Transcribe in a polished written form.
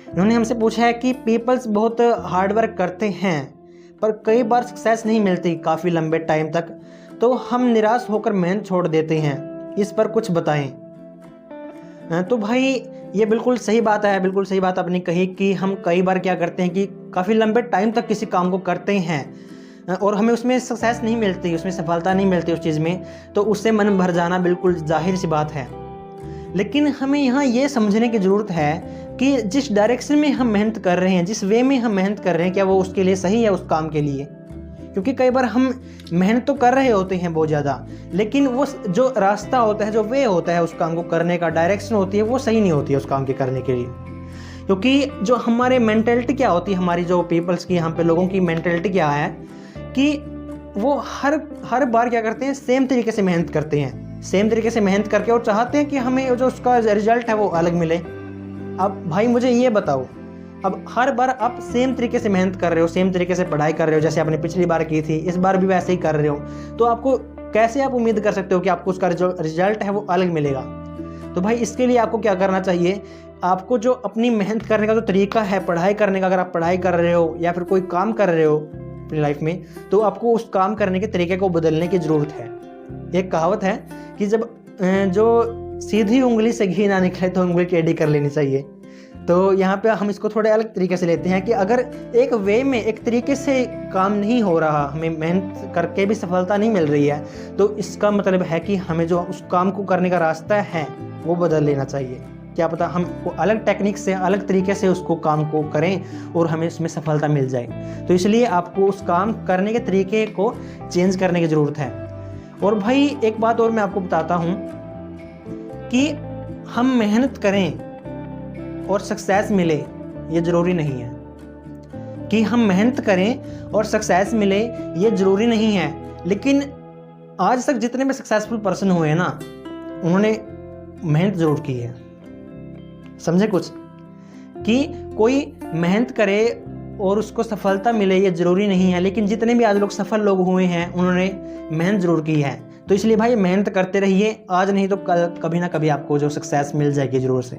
इन्होंने हमसे पूछा है कि पीपल्स बहुत हार्ड वर्क करते हैं पर कई बार सक्सेस नहीं मिलती काफ़ी लंबे टाइम तक, तो हम निराश होकर मेहनत छोड़ देते हैं, इस पर कुछ बताएं। तो भाई ये बिल्कुल सही बात है, बिल्कुल सही बात आपने कही कि हम कई बार क्या करते हैं कि काफ़ी लंबे टाइम तक किसी काम को करते हैं और हमें उसमें सक्सेस नहीं मिलती, उसमें सफलता नहीं मिलती उस चीज़ में, तो उससे मन भर जाना बिल्कुल जाहिर सी बात है। लेकिन हमें यहाँ ये समझने की ज़रूरत है कि जिस डायरेक्शन में हम मेहनत कर रहे हैं, जिस वे में हम मेहनत कर रहे हैं, क्या वो उसके लिए सही है, उस काम के लिए। क्योंकि कई बार हम मेहनत तो कर रहे होते हैं बहुत ज़्यादा, लेकिन वो जो रास्ता होता है, जो वे होता है उस काम को करने का, डायरेक्शन होती है, वो सही नहीं होती है उस काम के करने के लिए। क्योंकि जो हमारे मेंटेलिटी क्या होती है, हमारी जो पीपल्स की, यहाँ पे लोगों की मेंटेलिटी क्या है कि वो हर बार क्या करते हैं, सेम तरीके से मेहनत करते हैं, सेम तरीके से मेहनत करके और चाहते हैं कि हमें जो उसका रिजल्ट है वो अलग मिले। अब भाई मुझे ये बताओ, अब हर बार आप सेम तरीके से मेहनत कर रहे हो, सेम तरीके से पढ़ाई कर रहे हो, जैसे आपने पिछली बार की थी, इस बार भी वैसे ही कर रहे हो, तो आपको कैसे आप उम्मीद कर सकते हो कि आपको उसका रिजल्ट है वो अलग मिलेगा। तो भाई इसके लिए आपको क्या करना चाहिए, आपको जो अपनी मेहनत करने का जो तरीका है, पढ़ाई करने का, अगर आप पढ़ाई कर रहे हो या फिर कोई काम कर रहे हो अपनी लाइफ में, तो आपको उस काम करने के तरीके को बदलने की ज़रूरत है। एक कहावत है कि जब जो सीधी उंगली से घी ना निकले तो उंगली टेढ़ी कर लेनी चाहिए। तो यहाँ पे हम इसको थोड़े अलग तरीके से लेते हैं कि अगर एक वे में, एक तरीके से काम नहीं हो रहा, हमें मेहनत करके भी सफलता नहीं मिल रही है, तो इसका मतलब है कि हमें जो उस काम को करने का रास्ता है वो बदल लेना चाहिए। क्या पता हम अलग टेक्निक से, अलग तरीके से उसको काम को करें और हमें उसमें सफलता मिल जाए। तो इसलिए आपको उस काम करने के तरीके को चेंज करने की ज़रूरत है। और भाई एक बात और मैं आपको बताता हूँ कि हम मेहनत करें और सक्सेस मिले, ये ज़रूरी नहीं है। कि हम मेहनत करें और सक्सेस मिले ये ज़रूरी नहीं है। लेकिन आज तक जितने भी सक्सेसफुल पर्सन हुए हैं ना, उन्होंने मेहनत ज़रूर की है। समझे कुछ, कि कोई मेहनत करे और उसको सफलता मिले ये ज़रूरी नहीं है, लेकिन जितने भी आज लोग सफल लोग हुए हैं उन्होंने मेहनत ज़रूर की है। तो इसलिए भाई मेहनत करते रहिए, आज नहीं तो कल कभी ना कभी आपको जो सक्सेस मिल जाएगी ज़रूर से।